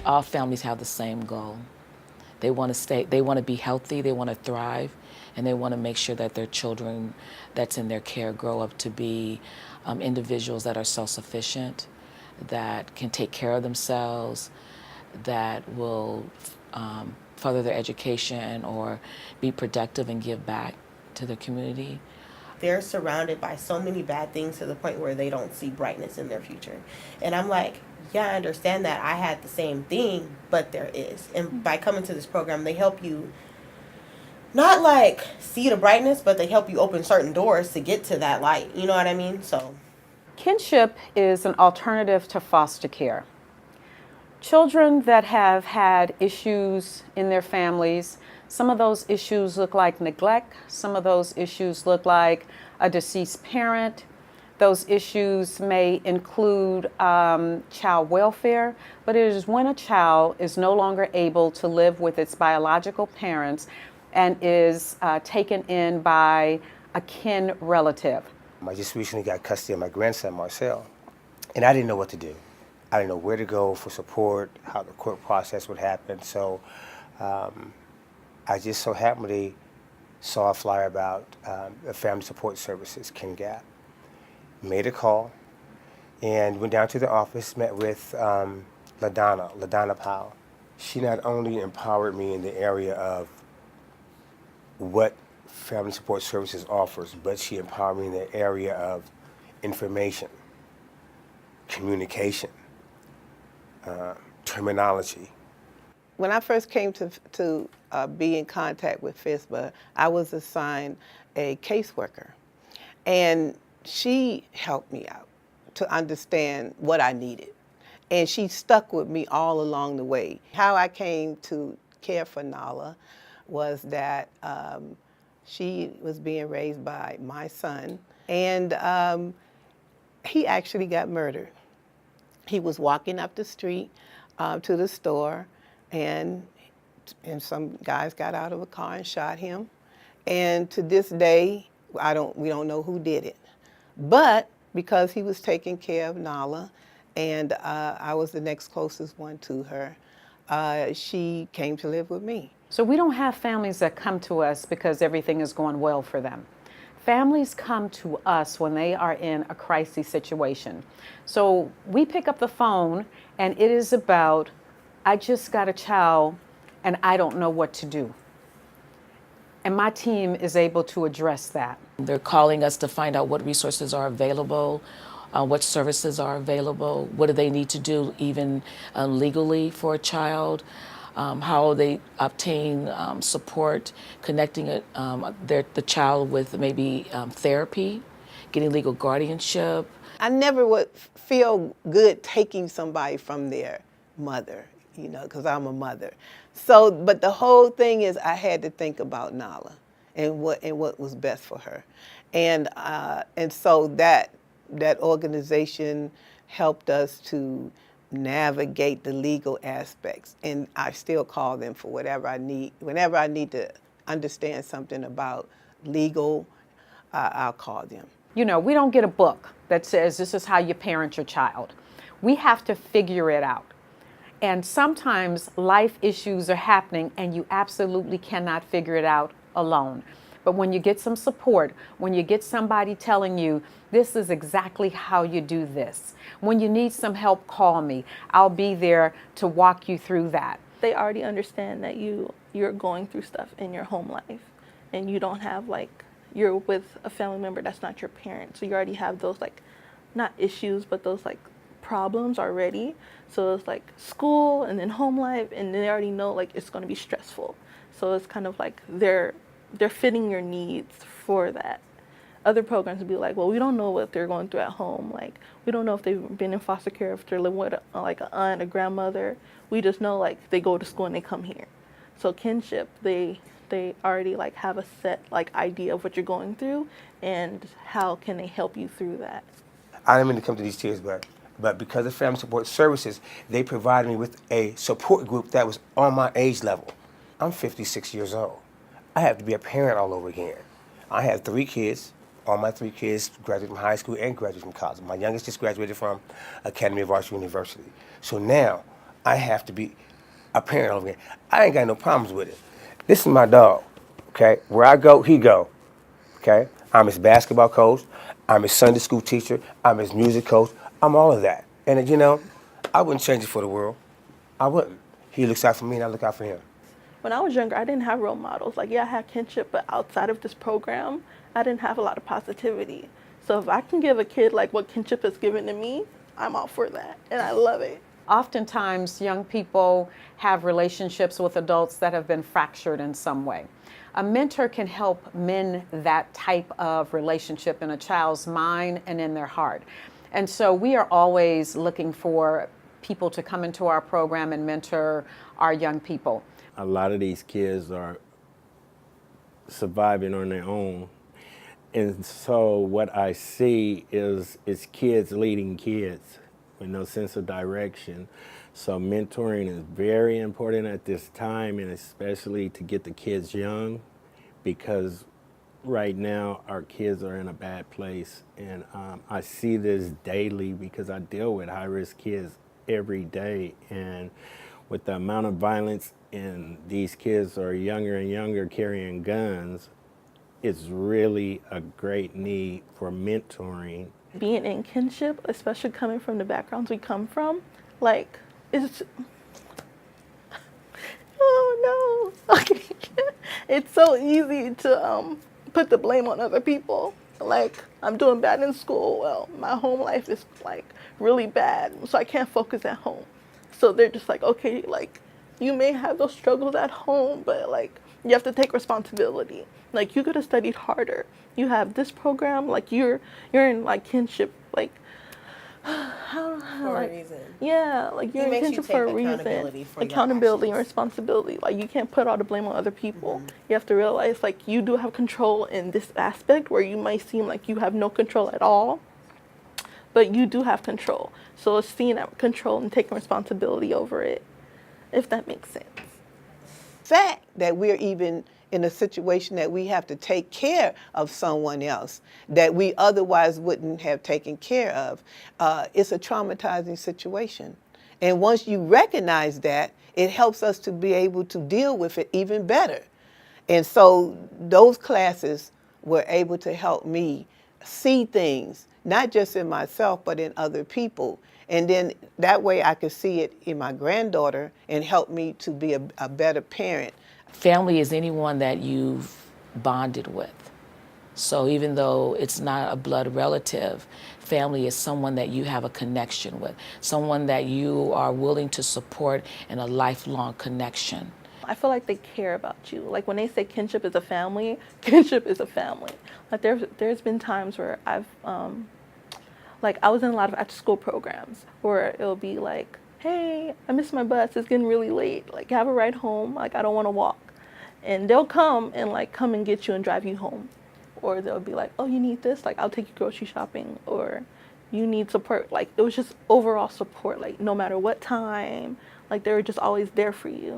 all families have the same goal. They want to be healthy, they want to thrive, and they want to make sure that their children that's in their care grow up to be individuals that are self-sufficient, that can take care of themselves, that will further their education or be productive and give back to their community. They're surrounded by so many bad things to the point where they don't see brightness in their future. And I'm like, yeah, I understand that. I had the same thing, but there is. And by coming to this program, they help you not like see the brightness, but they help you open certain doors to get to that light. You know what I mean? So, Kinship is an alternative to foster care. Children that have had issues in their families, some of those issues look like neglect, some of those issues look like a deceased parent. Those issues may include child welfare, but it is when a child is no longer able to live with its biological parents and is taken in by a kin relative. I just recently got custody of my grandson, Marcel, and I didn't know what to do. I didn't know where to go for support, how the court process would happen. So I just so happened saw a flyer about Family Support Services, Ken Gap. Made a call and went down to the office, met with LaDonna Powell. She not only empowered me in the area of what Family Support Services offers, but she empowered me in the area of information, communication, terminology. When I first came to be in contact with FISBA, I was assigned a caseworker, and she helped me out to understand what I needed. And she stuck with me all along the way. How I came to care for Nala was that she was being raised by my son, and he actually got murdered. He was walking up the street to the store, and some guys got out of a car and shot him. And to this day, we don't know who did it. But because he was taking care of Nala, and I was the next closest one to her, she came to live with me. So we don't have families that come to us because everything is going well for them. Families come to us when they are in a crisis situation. So we pick up the phone, and it is about, I just got a child and I don't know what to do. And my team is able to address that. They're calling us to find out what resources are available, what services are available, what do they need to do even legally for a child, how they obtain support, connecting the child with maybe therapy, getting legal guardianship. I never would feel good taking somebody from their mother, because I'm a mother. So, but the whole thing is I had to think about Nala and what was best for her. And so that organization helped us to navigate the legal aspects. And I still call them for whatever I need. Whenever I need to understand something about legal, I'll call them. We don't get a book that says this is how you parent your child. We have to figure it out. And sometimes life issues are happening and you absolutely cannot figure it out alone. But when you get some support, when you get somebody telling you, this is exactly how you do this. When you need some help, call me. I'll be there to walk you through that. They already understand that you're going through stuff in your home life, and you don't have you're with a family member that's not your parent. So you already have those not issues, but those problems already. So it's school and then home life, and they already know it's going to be stressful. So it's kind of they're fitting your needs for that. Other programs would be well, we don't know what they're going through at home. We don't know if they've been in foster care, if they're living with an aunt, a grandmother. We just know they go to school and they come here. So kinship, they already have a set idea of what you're going through and how can they help you through that. I didn't mean to come to these tears, but because of Family Support Services, they provided me with a support group that was on my age level. I'm 56 years old. I have to be a parent all over again. I have 3 kids. All my 3 kids graduated from high school and graduated from college. My youngest just graduated from Academy of Arts University. So now I have to be a parent over here. I ain't got no problems with it. This is my dog, okay? Where I go, he go, okay? I'm his basketball coach. I'm his Sunday school teacher. I'm his music coach. I'm all of that. And, you know, I wouldn't change it for the world. I wouldn't. He looks out for me and I look out for him. When I was younger, I didn't have role models. Like, yeah, I had kinship, but outside of this program, I didn't have a lot of positivity. So if I can give a kid like what kinship has given to me, I'm all for that, and I love it. Oftentimes, young people have relationships with adults that have been fractured in some way. A mentor can help mend that type of relationship in a child's mind and in their heart. And so we are always looking for people to come into our program and mentor our young people. A lot of these kids are surviving on their own. And so what I see is kids leading kids with no sense of direction. So mentoring is very important at this time, and especially to get the kids young, because right now our kids are in a bad place. And I see this daily because I deal with high-risk kids every day. And with the amount of violence, and these kids are younger and younger carrying guns, it's really a great need for mentoring. Being in kinship, especially coming from the backgrounds we come from, like, it's, oh no, okay. It's so easy to put the blame on other people. Like, I'm doing bad in school, well, my home life is like really bad, so I can't focus at home. So they're just like, okay, like, you may have those struggles at home, but like, you have to take responsibility. Like, you could have studied harder. You have this program, like you're in like kinship, like how For like, a reason. yeah, like you're It in makes you kinship for a take reason. accountability for your Accountability and actions. responsibility. Like, you can't put all the blame on other people. You have to realize like you do have control in this aspect where you might seem like you have no control at all, but you do have control. So it's seeing that control and taking responsibility over it, if that makes sense. Fact that we're even in a situation that we have to take care of someone else that we otherwise wouldn't have taken care of, it's a traumatizing situation. And once you recognize that, it helps us to be able to deal with it even better. And so those classes were able to help me see things, not just in myself, but in other people. And then that way I could see it in my granddaughter and help me to be a better parent. Family is anyone that you've bonded with. So even though it's not a blood relative, family is someone that you have a connection with, someone that you are willing to support in a lifelong connection. I feel like they care about you. Like, when they say kinship is a family, kinship is a family. Like, there's been times where I've like, I was in a lot of after school programs where it'll be like, hey, I missed my bus, it's getting really late, like, have a ride home, like, I don't want to walk. And they'll come and get you and drive you home. Or they'll be like, oh, you need this, like, I'll take you grocery shopping, or you need support. Like, it was just overall support, like, no matter what time, like, they were just always there for you.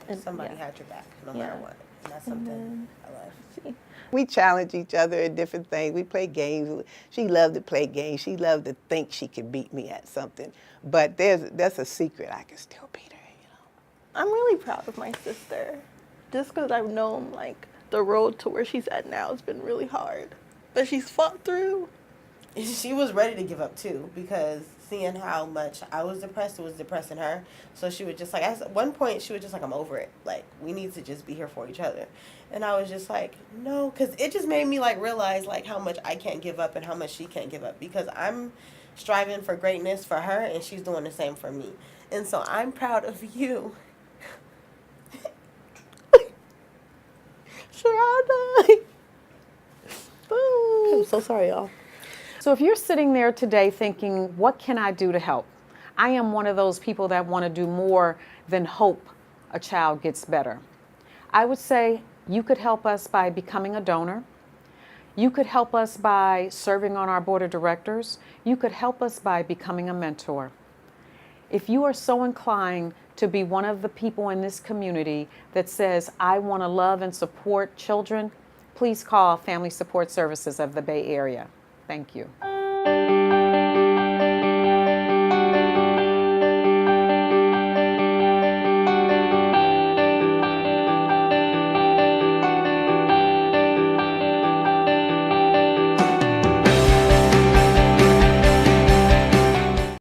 And Somebody yeah. had your back, no matter what. And that's something I love. See. We challenge each other in different things. We play games. She loved to play games. She loved to think she could beat me at something. But that's a secret. I can still beat her, you know. I'm really proud of my sister. Just because I've known, like, the road to where she's at now has been really hard. But she's fought through. She was ready to give up too, because seeing how much I was depressed, it was depressing her. So she would just like, at one point she was just like, I'm over it. Like, we need to just be here for each other. And I was just like, no, because it just made me like realize like how much I can't give up and how much she can't give up, because I'm striving for greatness for her and she's doing the same for me. And so I'm proud of you. Sharada. I'm so sorry, y'all. So if you're sitting there today thinking, what can I do to help? I am one of those people that want to do more than hope a child gets better. I would say you could help us by becoming a donor. You could help us by serving on our board of directors. You could help us by becoming a mentor. If you are so inclined to be one of the people in this community that says, I want to love and support children, please call Family Support Services of the Bay Area. Thank you.